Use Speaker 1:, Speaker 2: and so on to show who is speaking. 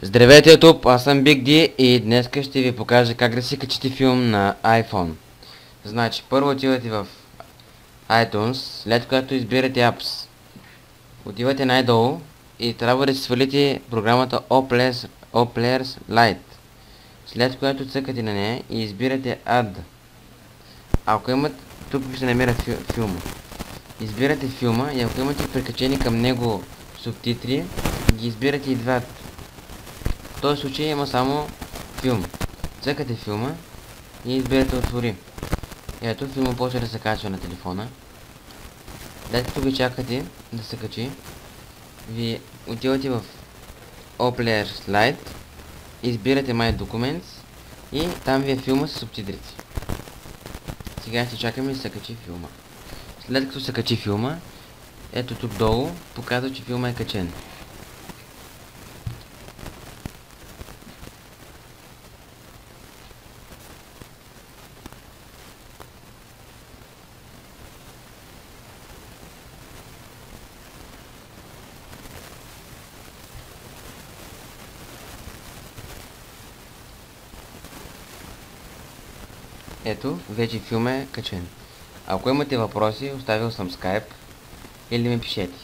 Speaker 1: Здравейте, YouTube, аз съм Big D и днес ще ви покажа как да си качите филм на iPhone. Значи, първо отивате в iTunes, след което избирате Apps. Отивате най-долу и трябва да си свалите програмата Oplayers Lite. След което цъкате на нея и избирате Add. Ако имате, тук ви се намира филма. Избирате филма и ако имате прикачени към него субтитри, ги избирате и двата. В този случай има само филм. Цъкате филма и избирате отвори. Ето, филма почва да се качва на телефона. След като ви чакате да се качи, ви отивате в Oplayers Lite, избирате My Documents и там ви е филма с субтитрите. Сега ще чакаме да се качи филма. След като се качи филма, ето тук долу показва, че филма е качен. Ето, вече филма е качен. Ако имате въпроси, оставил съм Skype или ми пишете.